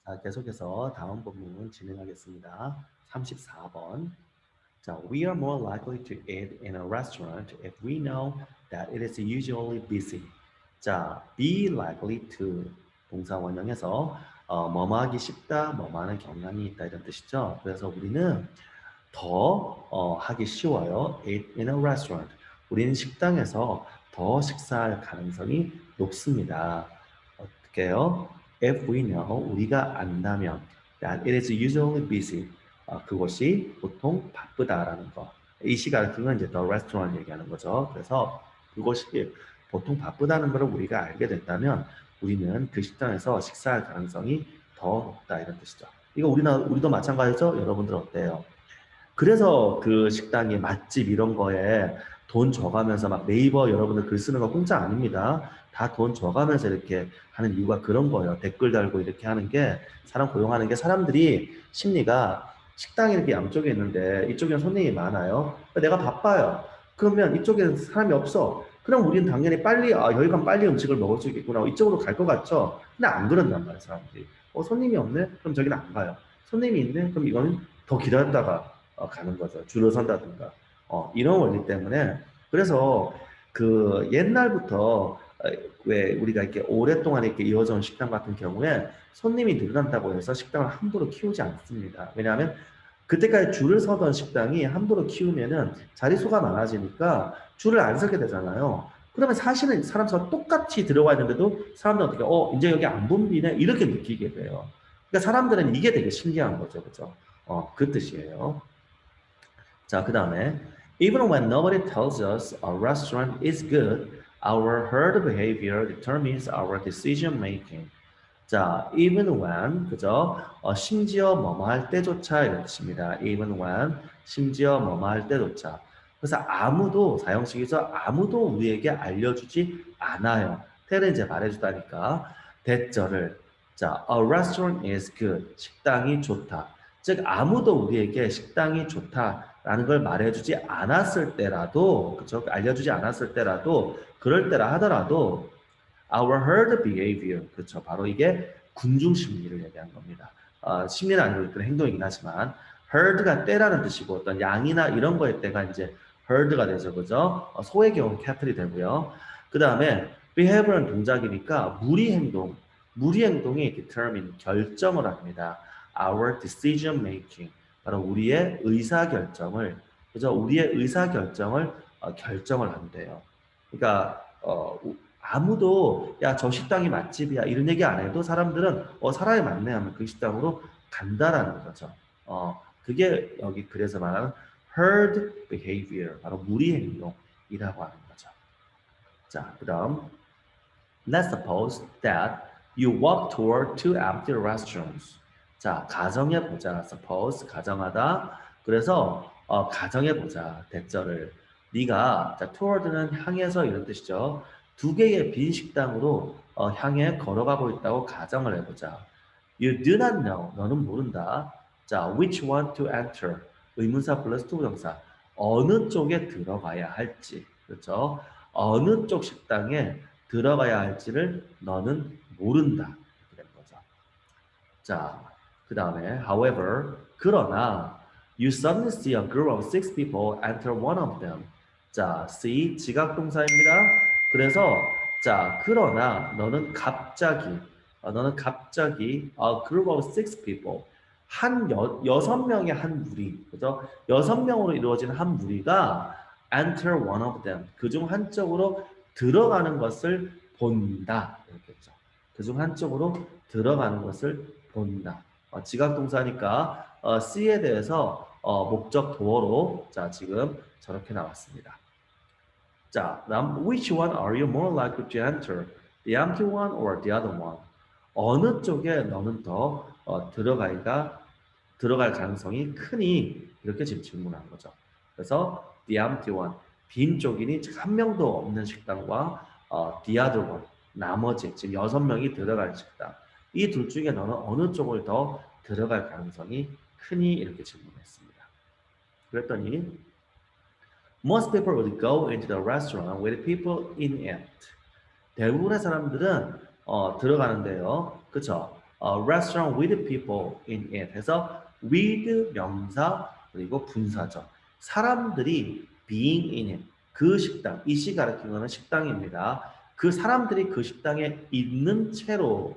자, 계속해서 다음 본문 진행하겠습니다. 34번. 자, we are more likely to eat in a restaurant if we know that it is usually busy. 자, be likely to 동사 원형에서 뭐뭐하기 쉽다, 뭐뭐하는 경향이 있다 이런 뜻이죠. 그래서 우리는 더 하기 쉬워요. Eat in a restaurant. 우리는 식당에서 더 식사할 가능성이 높습니다. 어떻게요? If we know, 우리가 안다면 that it is usually busy. 그곳이 보통 바쁘다라는 거. 이 시간 그건 이제 the restaurant 얘기하는 거죠. 그래서 그곳이 보통 바쁘다는 것을 우리가 알게 됐다면 우리는 그 식당에서 식사할 가능성이 더 높다 이런 뜻이죠. 이거 우리도 마찬가지죠? 여러분들 어때요? 그래서 그 식당이 맛집 이런 거에 돈 줘가면서 막 네이버 여러분들 글 쓰는 거 공짜 아닙니다. 다 돈 줘가면서 이렇게 하는 이유가 그런 거예요. 댓글 달고 이렇게 하는 게 사람 고용하는 게 사람들이 심리가 식당이 이렇게 양쪽에 있는데 이쪽에는 손님이 많아요. 내가 바빠요. 그러면 이쪽에는 사람이 없어. 그럼 우리는 당연히 빨리 여기 가면 빨리 음식을 먹을 수 있겠구나. 이쪽으로 갈 것 같죠? 근데 안 그런단 말이에요, 사람들이. 손님이 없네? 그럼 저기는 안 가요. 손님이 있네? 그럼 이거는 더 기다렸다가 가는 거죠. 줄을 선다든가. 이런 원리 때문에. 그래서 그 옛날부터 왜 우리가 이렇게 오랫동안 이렇게 이어져 온 식당 같은 경우에 손님이 늘어난다고 해서 식당을 함부로 키우지 않습니다. 왜냐하면 그때까지 줄을 서던 식당이 함부로 키우면은 자릿수가 많아지니까 줄을 안 서게 되잖아요. 그러면 사실은 사람 수 똑같이 들어가 있는데도 사람들 어떻게 이제 여기 안 붐비네 이렇게 느끼게 돼요. 그러니까 사람들은 이게 되게 신기한 거죠, 그죠? 그 뜻이에요. 자, 그 다음에 Even when nobody tells us a restaurant is good, our herd behavior determines our decision making. 자, even when, 그죠? 심지어 뭐뭐 할 때조차 이런 뜻입니다. even when, 심지어 뭐뭐 할 때조차. 그래서 아무도, 사형식이죠. 아무도 우리에게 알려주지 않아요. tell은 이제 말해주다니까. 대절을. 자, a restaurant is good. 식당이 좋다. 즉, 아무도 우리에게 식당이 좋다라는 걸 말해주지 않았을 때라도, 그죠? 알려주지 않았을 때라도, 그럴 때라 하더라도, our herd behavior. 그렇죠. 바로 이게 군중 심리를 얘기한 겁니다. 심리는 아니고 그런 행동이긴 하지만 herd가 떼라는 뜻이고 어떤 양이나 이런 거의 때가 이제 herd가 되죠. 그죠? 소의 경우는 cattle이 되고요. 그 다음에 behavior은 동작이니까 무리 행동이 determine, 결정을 합니다. our decision making. 바로 우리의 의사 결정을, 그죠? 우리의 의사 결정을 결정을 한대요. 그러니까 아무도 야, 저 식당이 맛집이야 이런 얘기 안 해도 사람들은 사람이 많네 하면 그 식당으로 간다라는 거죠. 그게 여기 그래서 말하는 herd behavior, 바로 무리 행동이라고 하는 거죠. 자, 그다음 let's suppose that you walk toward two empty restrooms. 자, 가정해 보자. suppose 가정하다. 그래서 가정해 보자. 대절을 네가 자, toward는 향해서 이런 뜻이죠. 두 개의 빈 식당으로 향해 걸어가고 있다고 가정을 해보자. You do not know. 너는 모른다. 자, which one to enter. 의문사 플러스 투부정사. 어느 쪽에 들어가야 할지. 그렇죠? 어느 쪽 식당에 들어가야 할지를 너는 모른다. 이렇게 된 거죠. 자, 그 다음에 however, 그러나 you suddenly see a group of six people enter one of them. 자, see 지각동사입니다. 그래서 자, 그러나 너는 갑자기 a group of six people 여섯 명의 한 무리, 그죠? 여섯 명으로 이루어진 한 무리가 enter one of them. 그중 한쪽으로 들어가는 것을 본다. 이렇게죠. 그중 한쪽으로 들어가는 것을 본다. 지각동사니까 C에 대해서 목적 도어로 자 지금 저렇게 나왔습니다. 자, 다음 which one are you more likely to enter? The empty one or the other one? 어느 쪽에 너는 더 들어갈 가능성이 크니? 이렇게 지금 질문한 거죠. 그래서 the empty one, 빈 쪽이니 한 명도 없는 식당과 the other one, 나머지 지금 여섯 명이 들어갈 식당. 이 둘 중에 너는 어느 쪽을 더 들어갈 가능성이 크니? 이렇게 질문했습니다. 그랬더니 most people would go into the restaurant with people in it. 대부분의 사람들은 들어가는데요. 그렇죠? restaurant with people in it 해서 with 명사 그리고 분사죠. 사람들이 being in it 그 식당, 이시 가리키는 거는 식당입니다. 그 사람들이 그 식당에 있는 채로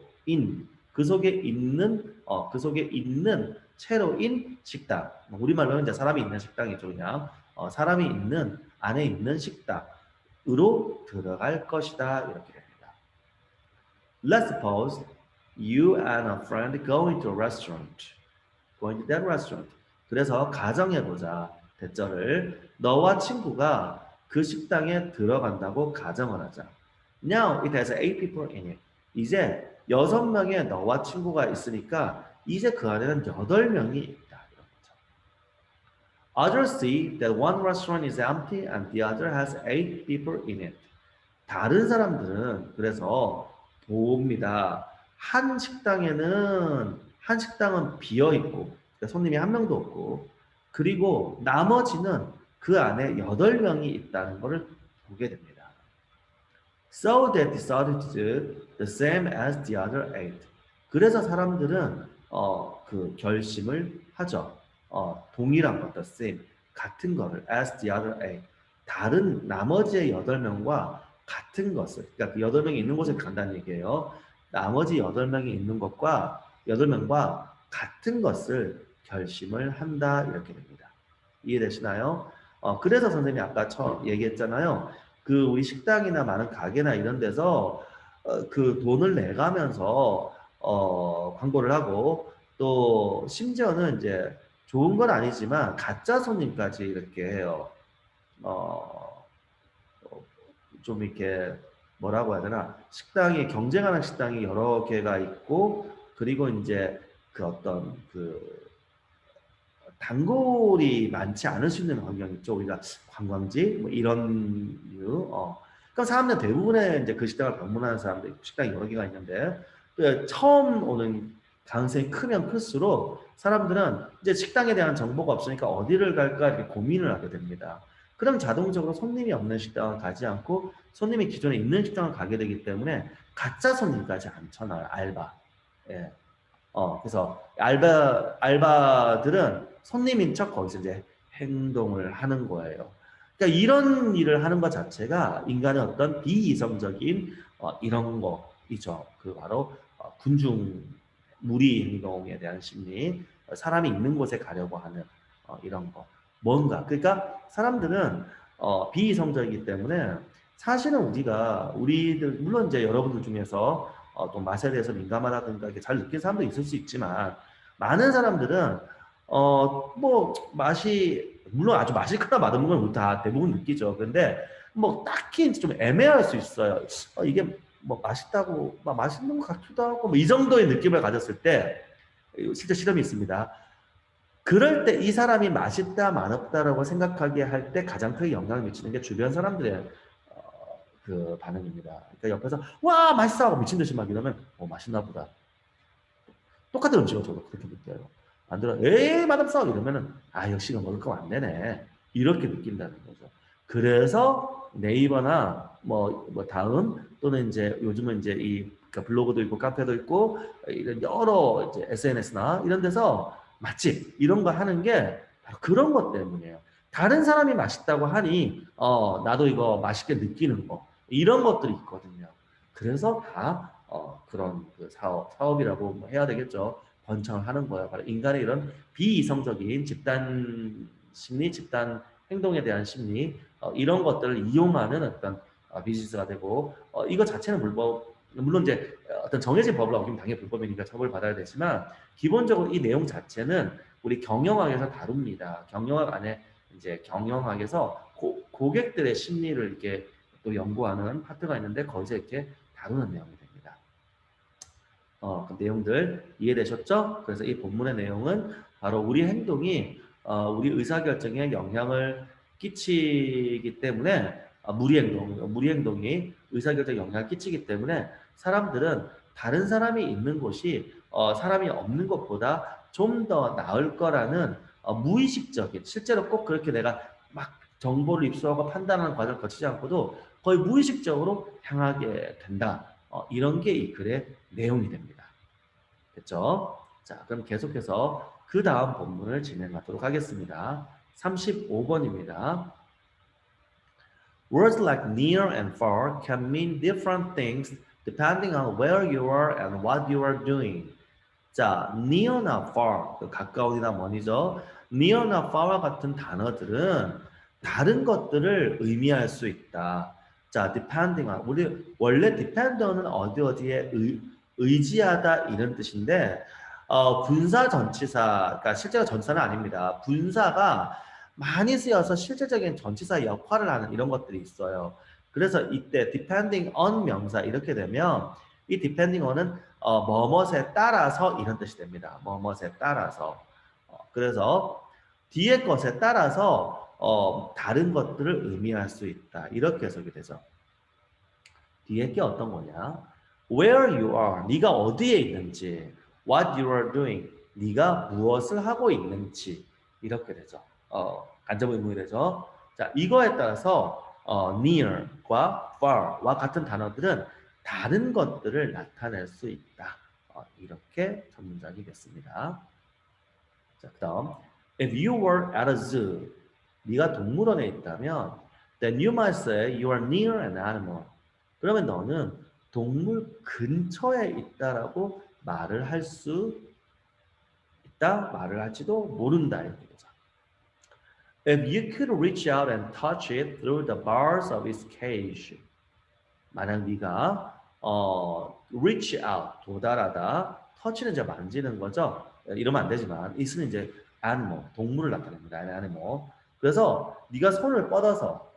그 속에 있는 그 속에 있는 채로인 식당. 우리말로는 이제 사람이 있는 식당이죠, 그냥. 사람이 있는 안에 있는 식당으로 들어갈 것이다 이렇게 됩니다. Let's suppose you and a friend go into a restaurant. Go into that restaurant. 그래서 가정해보자. 대절을 너와 친구가 그 식당에 들어간다고 가정을 하자. Now it has 8 people in it. 이제 6명의 너와 친구가 있으니까 이제 그 안에는 8명이 있다. 이런 거죠. Others see that one restaurant is empty and the other has 8 people in it. 다른 사람들은 그래서 봅니다. 한 식당은 비어 있고 그러니까 손님이 한 명도 없고 그리고 나머지는 그 안에 8명이 있다는 것을 보게 됩니다. So they decided to do the same as the other 8. 그래서 사람들은 그 결심을 하죠. 동일한 것, the same, 같은 거를 as the other 8. 다른 나머지의 8명과 같은 것을, 그러니까 그 8명이 있는 곳에 간다는 얘기예요. 나머지 8명이 있는 것과 8명과 같은 것을 결심을 한다 이렇게 됩니다. 이해되시나요? 그래서 선생님이 아까 처음 얘기했잖아요. 그 우리 식당이나 많은 가게나 이런 데서 그 돈을 내가면서 광고를 하고 또 심지어는 이제 좋은 건 아니지만 가짜 손님까지 이렇게 해요. 좀 이렇게 뭐라고 해야 되나 식당이 경쟁하는 식당이 여러 개가 있고 그리고 이제 그 어떤 그 단골이 많지 않을 수 있는 환경 있죠. 우리가 관광지 뭐 이런 이유. 그럼 사람들 대부분의 이제 그 식당을 방문하는 사람들 식당이 여러 개가 있는데 처음 오는 가능성이 크면 클수록 사람들은 이제 식당에 대한 정보가 없으니까 어디를 갈까 이렇게 고민을 하게 됩니다. 그럼 자동적으로 손님이 없는 식당을 가지 않고 손님이 기존에 있는 식당을 가게 되기 때문에 가짜 손님까지 앉혀놔요. 알바. 예. 그래서 알바들은 손님인 척 거기서 이제 행동을 하는 거예요. 그러니까 이런 일을 하는 것 자체가 인간의 어떤 비이성적인 이런 거이죠. 그 바로 군중 무리 행동에 대한 심리, 사람이 있는 곳에 가려고 하는 이런 거. 뭔가 그러니까 사람들은 비이성적이기 때문에 사실은 우리들 물론 이제 여러분들 중에서 또 맛에 대해서 민감하다든가 이렇게 잘 느끼는 사람도 있을 수 있지만 많은 사람들은 뭐 맛이 물론 아주 맛있거나 맛없는 건 다 대부분 느끼죠. 그런데 뭐 딱히 좀 애매할 수 있어요. 이게 뭐 맛있다고 막 맛있는 것 같기도 하고 뭐 이 정도의 느낌을 가졌을 때 실제 실험이 있습니다. 그럴 때 이 사람이 맛있다 맛없다라고 생각하게 할 때 가장 크게 영향을 미치는 게 주변 사람들의 그 반응입니다. 그러니까 옆에서 와 맛있어 하고 미친 듯이 막 이러면 맛있나 보다. 똑같은 음식을 저도 그렇게 느껴요. 반대로 에이 맛없어 이러면은 역시 이거 먹을 거 안 되네 이렇게 느낀다는 거죠. 그래서 네이버나 뭐 다음 또는 이제 요즘은 이제 그러니까 블로그도 있고 카페도 있고 이런 여러 이제 SNS나 이런 데서 맛집 이런 거 하는 게 바로 그런 것 때문이에요. 다른 사람이 맛있다고 하니 나도 이거 맛있게 느끼는 거 이런 것들이 있거든요. 그래서 다 그런 그 사업이라고 뭐 해야 되겠죠. 번창을 하는 거예요. 바로 인간의 이런 비이성적인 집단 심리, 집단 행동에 대한 심리 이런 것들을 이용하는 어떤 비즈니스가 되고 이거 자체는 물론 이제 어떤 정해진 법을 어기면 당연히 불법이니까 처벌을 받아야 되지만 기본적으로 이 내용 자체는 우리 경영학에서 다룹니다. 경영학 안에 이제 경영학에서 고객들의 심리를 이렇게 또 연구하는 파트가 있는데 거기서 이렇게 다루는 내용이 됩니다. 그 내용들 이해되셨죠? 그래서 이 본문의 내용은 바로 우리 행동이 우리 의사결정에 영향을 끼치기 때문에 무리 행동이 의사결정에 영향을 끼치기 때문에 사람들은 다른 사람이 있는 곳이 사람이 없는 것보다 좀 더 나을 거라는 무의식적인 실제로 꼭 그렇게 내가 막 정보를 입수하고 판단하는 과정을 거치지 않고도 거의 무의식적으로 향하게 된다. 이런 게 이 글의 내용이 됩니다. 됐죠? 자, 그럼 계속해서 그 다음 본문을 진행하도록 하겠습니다. 35번입니다. Words like near and far can mean different things depending on where you are and what you are doing. 자, near나 far, 가까운이나 먼이죠. near나 far와 같은 단어들은 다른 것들을 의미할 수 있다. 자, depending on, 우리 원래 depend on은 어디에 의지하다 이런 뜻인데 분사 전치사, 그러니까 실제로 전치사는 아닙니다. 분사가 많이 쓰여서 실제적인 전치사 역할을 하는 이런 것들이 있어요. 그래서 이때 depending on 명사 이렇게 되면 이 depending on은 뭐뭇에 따라서 이런 뜻이 됩니다. 뭐뭇에 따라서. 그래서 뒤에 것에 따라서 다른 것들을 의미할 수 있다. 이렇게 해석이 되죠. 뒤에 게 어떤 거냐? Where you are, 네가 어디에 있는지. What you are doing, 네가 무엇을 하고 있는지. 이렇게 되죠. 간접 의문이 되죠. 자, 이거에 따라서 near과 far와 같은 단어들은 다른 것들을 나타낼 수 있다. 이렇게 첫 문장이 됐습니다. 자, 그다음 if you were at a zoo, 네가 동물원에 있다면 then you might say you are near an animal. 그러면 너는 동물 근처에 있다라고 말을 할 수 있다, 말을 할지도 모른다 이렇게 되죠. If you could reach out and touch it through the bars of its cage. 만약 네가 reach out, 도달하다, touch는 이제 만지는 거죠. 이러면 안 되지만 it은 이제 animal, 동물을 나타냅니다. animal. 그래서 네가 손을 뻗어서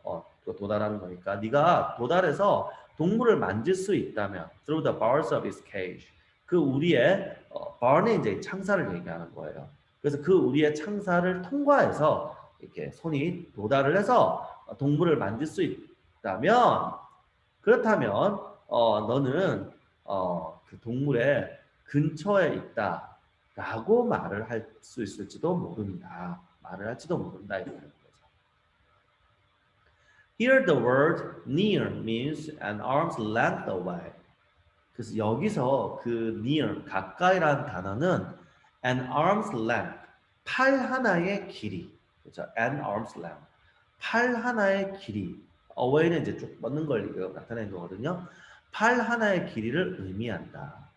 도달하는 거니까 네가 도달해서 동물을 만질 수 있다면 through the bars of its cage. 그 우리의 bar는 이제 창사를 얘기하는 거예요. 그래서 그 우리의 창사를 통과해서 이렇게 손이 도달을 해서 동물을 만질 수 있다면 그렇다면 너는 그 동물의 근처에 있다라고 말을 할 수 있을지도 모른다. 말을 할지도 모른다 이렇게 하는 거죠. Here the word near means an arm's length away. 그래서 여기서 그 near 가까이라는 단어는 an arm's length 팔 하나의 길이. 그렇죠? an arm's length 팔 하나의 길이. away는 이제 쭉 뻗는 걸 나타내는 거거든요. 팔 하나의 길이를 의미한다.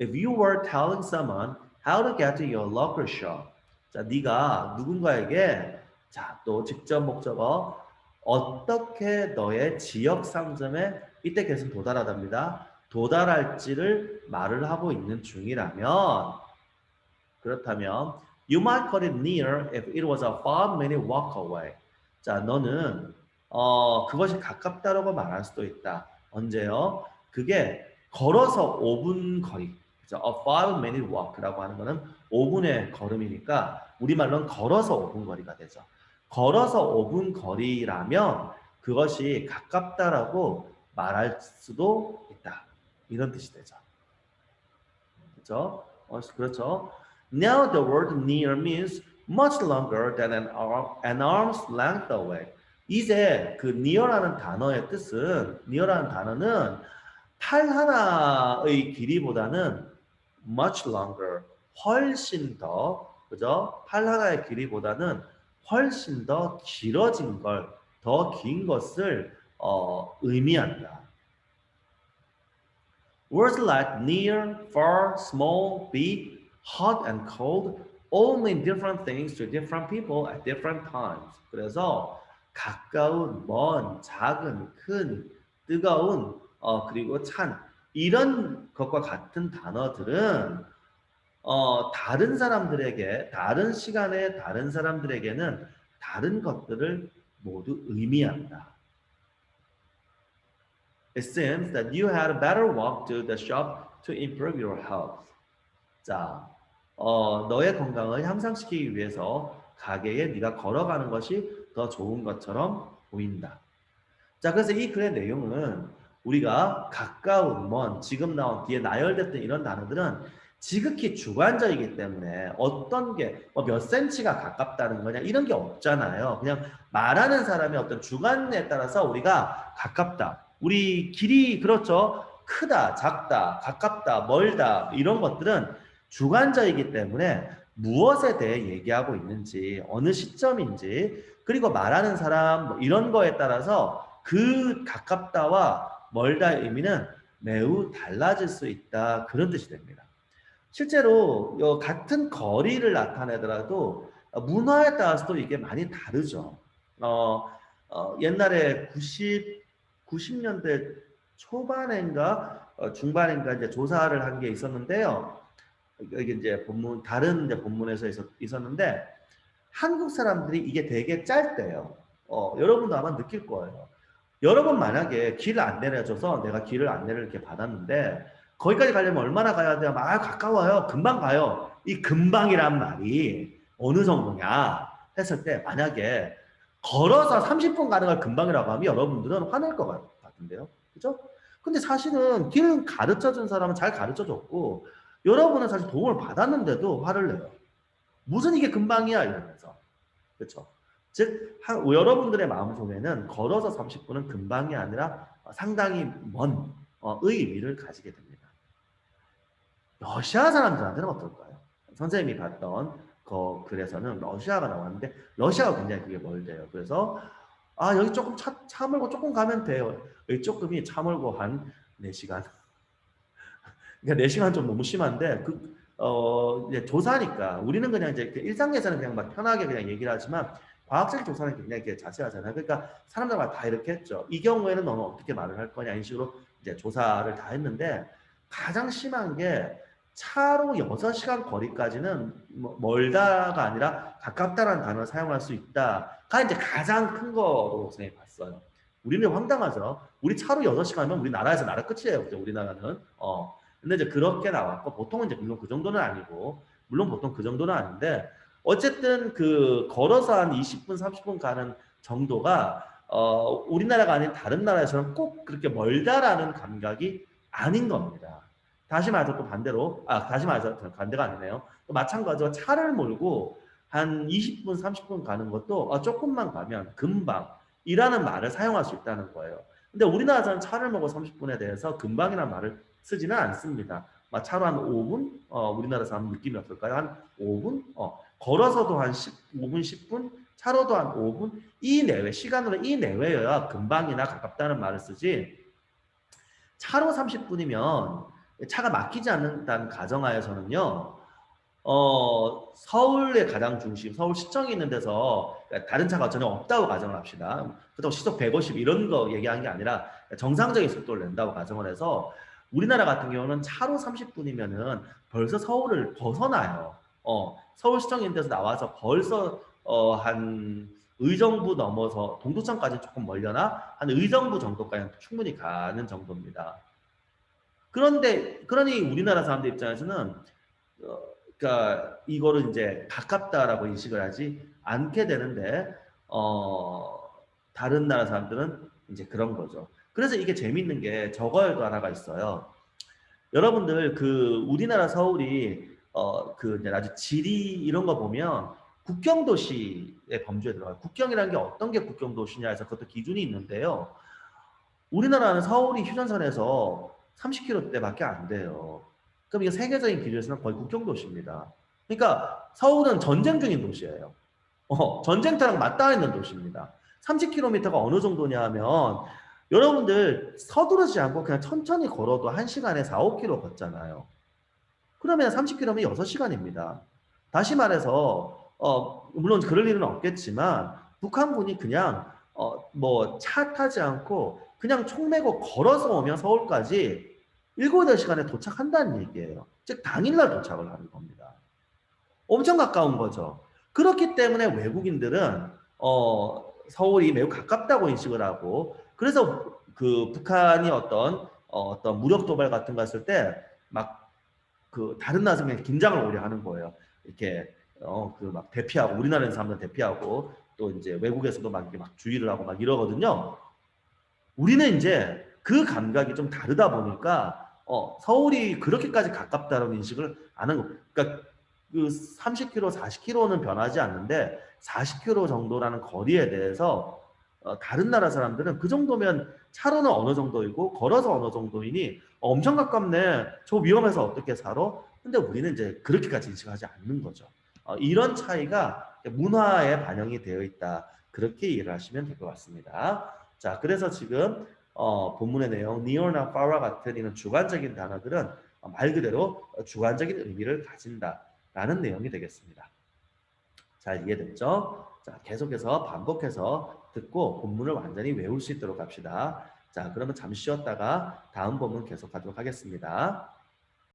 If you were telling someone how to get to your locker shop. 자, 네가 누군가에게 자, 또 직접 목적어 어떻게 너의 지역 상점에 이때 계속 도달하답니다. 도달할지를 말을 하고 있는 중이라면 그렇다면 you might call it near if it was a 5-minute walk away. 자, 너는 그것이 가깝다라고 말할 수도 있다. 언제요? 그게 걸어서 5분 거리. 그죠? A 5-minute walk라고 하는 거는 5분의 걸음이니까 우리말로는 걸어서 5분 거리가 되죠. 걸어서 5분 거리라면 그것이 가깝다라고 말할 수도 있다. 이런 뜻이 되죠. 그렇죠? 그렇죠. Now the word near means much longer than an arm's length away. 이제 그 near라는 단어의 뜻은 near라는 단어는 팔 하나의 길이보다는 much longer 훨씬 더 그죠? 팔 하나의 길이보다는 훨씬 더 길어진 걸, 더 긴 것을 의미한다. Words like near, far, small, big, hot and cold all mean different things to different people at different times. 그래서 가까운, 먼, 작은, 큰, 뜨거운, 그리고 찬 이런 것과 같은 단어들은 다른 사람들에게, 다른 시간에 다른 사람들에게는 다른 것들을 모두 의미한다. It seems that you had a better walk to the shop to improve your health. 자, 너의 건강을 향상시키기 위해서 가게에 네가 걸어가는 것이 더 좋은 것처럼 보인다. 자, 그래서 이 글의 내용은 우리가 가까운, 먼, 지금 나온 뒤에 나열됐던 이런 단어들은 지극히 주관적이기 때문에 어떤 게 몇 센치가 가깝다는 거냐 이런 게 없잖아요. 그냥 말하는 사람의 어떤 주관에 따라서 우리가 가깝다. 우리 길이 그렇죠. 크다, 작다, 가깝다, 멀다 이런 것들은 주관적이기 때문에 무엇에 대해 얘기하고 있는지, 어느 시점인지, 그리고 말하는 사람 뭐 이런 거에 따라서 그 가깝다와 멀다의 의미는 매우 달라질 수 있다. 그런 뜻이 됩니다. 실제로 같은 거리를 나타내더라도 문화에 따라서도 이게 많이 다르죠. 옛날에 90년대 초반인가 중반인가 이제 조사를 한 게 있었는데요. 이게 이제 다른 이제 본문에서 있었는데 한국 사람들이 이게 되게 짧대요. 여러분도 아마 느낄 거예요. 여러분 만약에 길을 안 내려줘서 내가 길을 안내를 이렇게 받았는데 거기까지 가려면 얼마나 가야 돼요? 아, 가까워요. 금방 가요. 이 금방이란 말이 어느 정도냐 했을 때 만약에 걸어서 30분 가는 걸 금방이라고 하면 여러분들은 화낼 것 같은데요. 그죠? 근데 사실은 길 가르쳐 준 사람은 잘 가르쳐 줬고 여러분은 사실 도움을 받았는데도 화를 내요. 무슨 이게 금방이야 이러면서. 그렇죠? 즉 여러분들의 마음속에는 걸어서 30분은 금방이 아니라 상당히 먼 의미를 가지게 됩니다. 러시아 사람들한테는 어떨까요? 선생님이 봤던 그 글에서는 러시아가 나왔는데 러시아가 굉장히 그게 멀대요. 그래서 여기 조금 차 몰고 조금 가면 돼요. 여기 조금이 차 몰고 한 4시간. 그러니까 4시간 좀 너무 심한데 이제 조사니까 우리는 그냥 이제 일상에서는 그냥 막 편하게 그냥 얘기를 하지만 과학적 조사는 굉장히 이렇게 자세하잖아요. 그러니까 사람들마다 다 이렇게 했죠. 이 경우에는 너는 어떻게 말을 할 거냐 이런 식으로 이제 조사를 다 했는데 가장 심한 게 차로 6시간 거리까지는 멀다가 아니라 가깝다라는 단어를 사용할 수 있다가 이제 가장 큰 거로 선생님이 봤어요. 우리는 황당하죠. 우리 차로 6시간이면 우리 나라에서 나라 끝이에요. 우리나라는. 근데 이제 그렇게 나왔고 보통은 이제 물론 그 정도는 아니고 물론 보통 그 정도는 아닌데 어쨌든 그 걸어서 한 20분 30분 가는 정도가 우리나라가 아닌 다른 나라에서는 꼭 그렇게 멀다라는 감각이 아닌 겁니다. 다시 말해서 또 반대로 다시 말해서 반대가 아니네요. 또 마찬가지로 차를 몰고 한 20분 30분 가는 것도 조금만 가면 금방이라는 말을 사용할 수 있다는 거예요. 근데 우리나라에서는 차를 몰고 30분에 대해서 금방이라는 말을 쓰지는 않습니다. 차로 한 5분? 우리나라에서 하면 느낌이 어떨까요? 한 5분? 걸어서도 한 15분, 10분? 차로도 한 5분? 이 내외, 시간으로 이 내외여야 금방이나 가깝다는 말을 쓰지 차로 30분이면 차가 막히지 않는다는 가정하에서는요. 서울의 가장 중심, 서울시청이 있는 데서 다른 차가 전혀 없다고 가정을 합시다. 그렇다고 시속 150 이런 거 얘기한 게 아니라 정상적인 속도를 낸다고 가정을 해서 우리나라 같은 경우는 차로 30분이면은 벌써 서울을 벗어나요. 서울시청인 데서 나와서 벌써 한 의정부 넘어서 동두천까지 조금 멀려나 한 의정부 정도까지 충분히 가는 정도입니다. 그러니 우리나라 사람들 입장에서는 그러니까 이거를 이제 가깝다라고 인식을 하지 않게 되는데 다른 나라 사람들은 이제 그런 거죠. 그래서 이게 재밌는 게 저거에도 하나가 있어요. 여러분들 그 우리나라 서울이 그 아주 지리 이런 거 보면 국경 도시의 범주에 들어가요. 국경이라는 게 어떤 게 국경 도시냐 해서 그것도 기준이 있는데요. 우리나라는 서울이 휴전선에서 30km대밖에 안 돼요. 그럼 이게 세계적인 기준에서는 거의 국경 도시입니다. 그러니까 서울은 전쟁 중인 도시예요. 전쟁터랑 맞닿아 있는 도시입니다. 30km가 어느 정도냐 하면 여러분들 서두르지 않고 그냥 천천히 걸어도 1시간에 4, 5km 걷잖아요. 그러면 30km면 6시간입니다. 다시 말해서 물론 그럴 일은 없겠지만 북한군이 그냥 뭐 차 타지 않고 그냥 총 메고 걸어서 오면 서울까지 7, 8시간에 도착한다는 얘기예요. 즉 당일날 도착을 하는 겁니다. 엄청 가까운 거죠. 그렇기 때문에 외국인들은 서울이 매우 가깝다고 인식을 하고 그래서 그 북한이 어떤 무력 도발 같은 거 했을 때 막 그 다른 나라 사람이 긴장을 오래 하는 거예요. 이렇게 그 막 대피하고 우리나라 사람들 대피하고 또 이제 외국에서도 막 이렇게 막 주의를 하고 막 이러거든요. 우리는 이제 그 감각이 좀 다르다 보니까 서울이 그렇게까지 가깝다는 인식을 안 하는 거. 그러니까 그 30km, 40km는 변하지 않는데 40km 정도라는 거리에 대해서 다른 나라 사람들은 그 정도면 차로는 어느 정도이고 걸어서 어느 정도이니 엄청 가깝네. 저 위험해서 어떻게 살아? 근데 우리는 이제 그렇게까지 인식하지 않는 거죠. 이런 차이가 문화에 반영이 되어 있다. 그렇게 이해를 하시면 될 것 같습니다. 자, 그래서 지금 본문의 내용 near나 far와 같은 이런 주관적인 단어들은 말 그대로 주관적인 의미를 가진다라는 내용이 되겠습니다. 잘 이해됐죠? 자, 계속해서 반복해서 듣고 본문을 완전히 외울 수 있도록 합시다. 자, 그러면 잠시 쉬었다가 다음 본문 계속하도록 하겠습니다.